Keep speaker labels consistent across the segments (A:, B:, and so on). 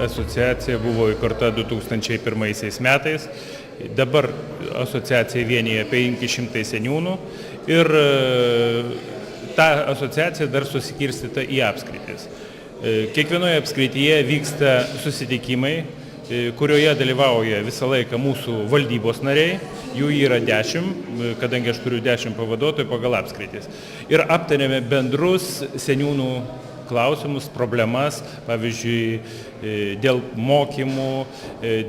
A: asociacija buvo įkurta 2001 metais. Dabar asociacija vienyje 500 seniūnų ir ta asociacija dar susikirstyta į apskritis. Kiekvienoje apskrityje vyksta susitikimai, kurioje dalyvauja visą laiką mūsų valdybos nariai, jų yra 10, kadangi aš turiu 10 pavaduotojų pagal apskritis. Ir aptarėme bendrus seniūnų klausimus, problemas, pavyzdžiui, dėl mokymų,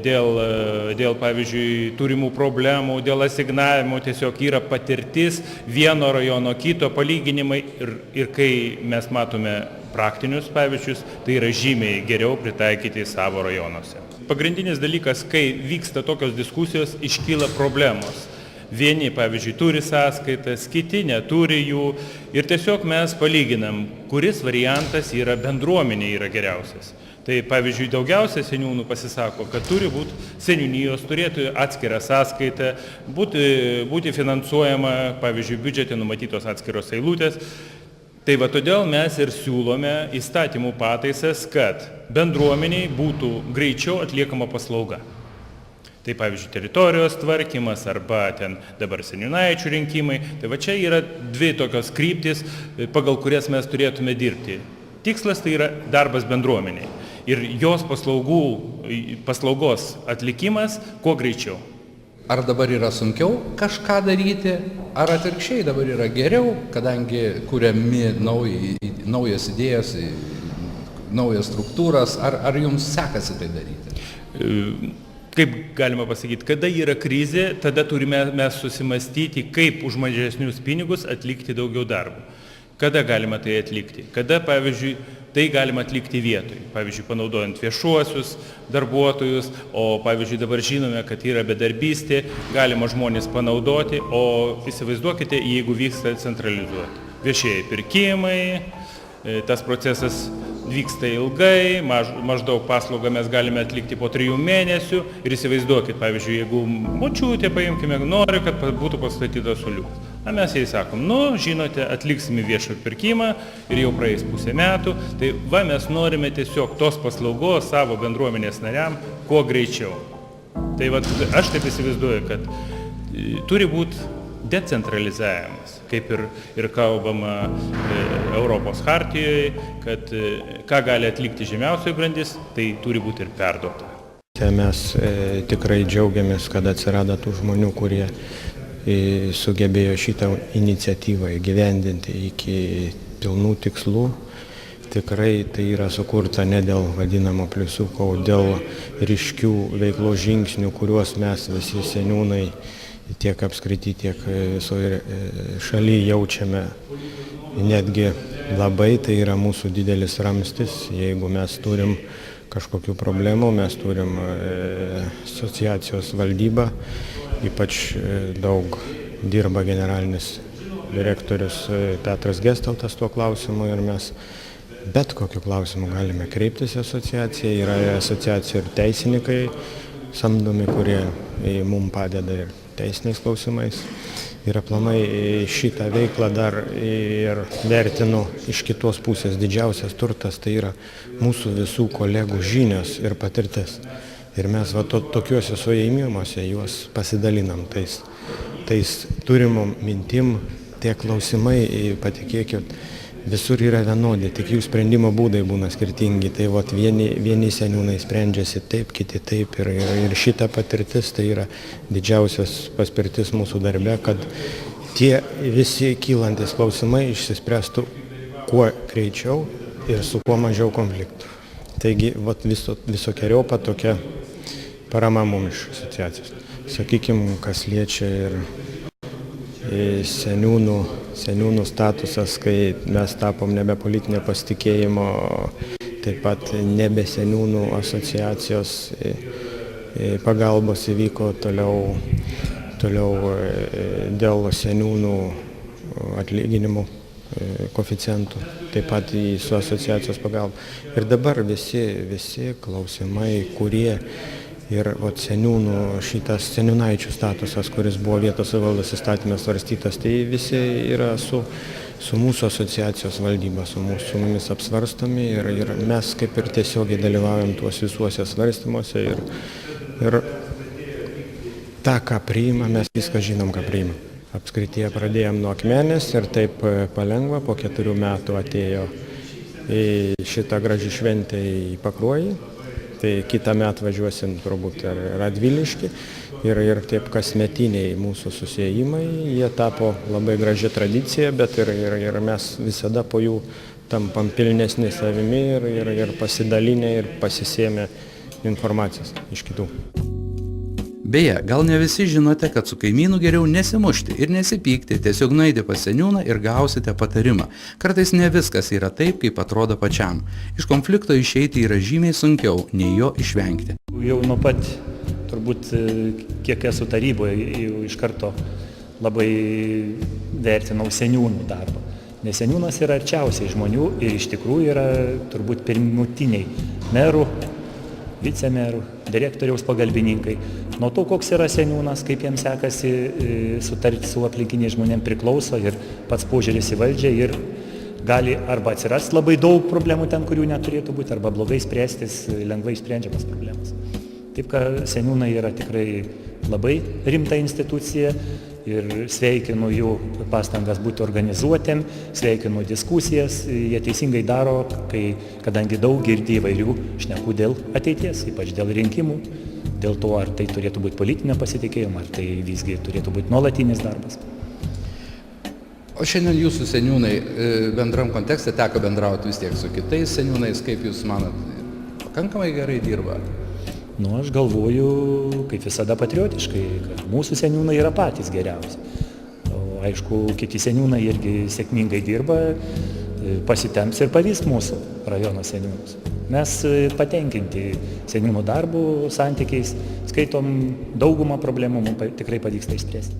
A: dėl pavyzdžiui, turimų problemų, dėl asignavimų, tiesiog yra patirtis vieno rajono kito palyginimai ir kai mes matome praktinius pavyzdžius, tai yra žymiai geriau pritaikyti savo rajonuose. Pagrindinis dalykas, kai vyksta tokios diskusijos, iškyla problemos. Vieni, pavyzdžiui, turi sąskaitas, kiti neturi jų ir tiesiog mes palyginam, kuris variantas yra bendruomenė yra geriausias. Tai, pavyzdžiui, daugiausia seniūnų pasisako, kad turi būti seniūnijos, turėtų atskirą sąskaitą, būti finansuojama, pavyzdžiui, biudžete numatytos atskiros eilutės. Tai va todėl mes ir siūlome įstatymų pataisas, kad bendruomeniai būtų greičiau atliekama paslauga. Tai pavyzdžiui, teritorijos tvarkymas arba ten dabar seniūnaičių rinkimai. Tai va čia yra dvi tokios kryptis, pagal kurias mes turėtume dirbti. Tikslas tai yra darbas bendruomeniai ir jos paslaugos atlikimas kuo greičiau.
B: Ar dabar yra sunkiau kažką daryti, ar atvirkščiai dabar yra geriau, kadangi kuriami naujas idėjas, naujas struktūras, ar jums sekasi tai daryti?
A: Kaip galima pasakyti, kada yra krizė, tada turime mes susimastyti, kaip už mažesnius pinigus atlikti daugiau darbų. Kada galima tai atlikti? Kada, pavyzdžiui, tai galima atlikti vietoj. Pavyzdžiui, panaudojant viešuosius darbuotojus, o pavyzdžiui, dabar žinome, kad yra bedarbystė, galima žmonės panaudoti, o įsivaizduokite, jeigu vyksta centralizuoti. Viešieji pirkimai, tas procesas vyksta ilgai, maždaug paslaugą mes galime atlikti po 3 mėnesių ir įsivaizduokit, pavyzdžiui, jeigu močiutė, paimkime, nori, kad būtų pastatytas suoliukas. Na, mes jai sakom, žinote, atliksime viešą pirkimą ir jau praeis pusę metų, tai va mes norime tiesiog tos paslaugos savo bendruomenės nariam kuo greičiau. Tai va, aš taip įsivaizduoju, kad turi būti decentralizavimas, kaip ir kalbama Europos hartijoje, kad ką gali atlikti žemiausioji grandis, tai turi būti ir perduota.
C: Mes tikrai džiaugiamės, kad atsirado tų žmonių, kurie sugebėjo šitą iniciatyvą įgyvendinti iki pilnų tikslų. Tikrai tai yra sukurta ne dėl vadinamo pliusiuko, o dėl ryškių veiklos žingsnių, kuriuos mes visi seniūnai tiek apskrity, tiek visoje šalyje jaučiame. Netgi labai tai yra mūsų didelis ramstis, jeigu mes turim kažkokių problemų, mes turim asociacijos valdybą, ypač daug dirba generalinis direktorius Petras Gestaltas tuo klausimu ir mes bet kokiu klausimu galime kreiptis į asociaciją. Yra asociacijų ir teisininkai samdomi, kurie mums padeda ir teisiniais klausimais. Ir aplamai šitą veiklą dar ir vertinu iš kitos pusės. Didžiausias turtas tai yra mūsų visų kolegų žinios ir patirtis. Ir mes tokiuose suėjimuose juos pasidalinam tais turimom mintim, tie klausimai, patikėkit, visur yra vienodi, tik jų sprendimo būdai būna skirtingi. Tai vieni seniūnai sprendžiasi taip, kiti taip. Ir šita patirtis tai yra didžiausias paspirtis mūsų darbe, kad tie visi kylantis klausimai išsispręstų kuo greičiau ir su kuo mažiau konfliktų. Taigi visokeriopą tokia parama mums iš asociacijos. Sakykime, kas liečia ir seniūnų statusas, kai mes tapom nebe politinio pasitikėjimo, taip pat nebe seniūnų asociacijos pagalbos įvyko toliau dėl seniūnų atlyginimų koeficientų, taip pat su asociacijos pagalba. Ir dabar visi klausimai, kurie ir šitas seniūnaičių statusas, kuris buvo vietos savivaldos įstatymės svarstytas, tai visi yra su su mūsų asociacijos valdyba, su mumis apsvarstomi ir mes kaip ir tiesiogiai dalyvaujam tuos visuose svarstymuose ir tą, ką priima, mes viską žinom, ką priima. Apskrityje pradėjom nuo akmenės ir taip palengva, po 4 metų atėjo į šitą gražį šventę į Pakruojį. Tai kitą metą važiuosim turbūt Radviliškį ir taip kasmetiniai mūsų susiėjimai, jie tapo labai gražia tradicija, bet ir mes visada po jų tampam pilnesni savimi ir pasidalinę ir pasisėmę informacijos iš kitų.
B: Beje, gal ne visi žinote, kad su kaimynu geriau nesimušti ir nesipykti, tiesiog nueiti pas seniūną ir gausite patarimą. Kartais ne viskas yra taip, kaip atrodo pačiam. Iš konflikto išeiti yra žymiai sunkiau, nei jo išvengti.
D: Jau nuo pat, turbūt, kiek esu taryboje, jau iš karto labai vertinau seniūnų darbą. Nes seniūnas yra arčiausiai žmonių ir iš tikrųjų yra turbūt pirmutiniai merų, vicemerų, direktoriaus pagalbininkai. Nuo to, koks yra seniūnas, kaip jiems sekasi sutarti su aplinkiniais žmonėms priklauso ir pats požiūris į valdžią ir gali arba atsirasti labai daug problemų ten, kurių neturėtų būti, arba blogai spręstis, lengvai sprendžiamas problemas. Taip, kad seniūnai yra tikrai labai rimta institucija ir sveikinu jų pastangas būti organizuotėm, sveikinu diskusijas, jie teisingai daro, kadangi daug girdi įvairių šnekų dėl ateities, ypač dėl rinkimų, dėl to, ar tai turėtų būti politinio pasitikėjimo, ar tai visgi turėtų būti nuolatinis darbas.
B: O šiandien jūsų seniūnai bendram kontekste teko bendrauti vis tiek su kitais seniūnais, kaip jūs manat, pakankamai gerai dirba?
D: Nu, aš galvoju, kaip visada patriotiškai, kad mūsų seniūnai yra patys geriausi. O aišku, kiti seniūnai irgi sėkmingai dirba, pasitemps ir pavys mūsų rajono seniūnus. Mes patenkinti seniūnų darbų santykiais, skaitom daugumą problemų, mums tikrai pavyks tai išspręsti.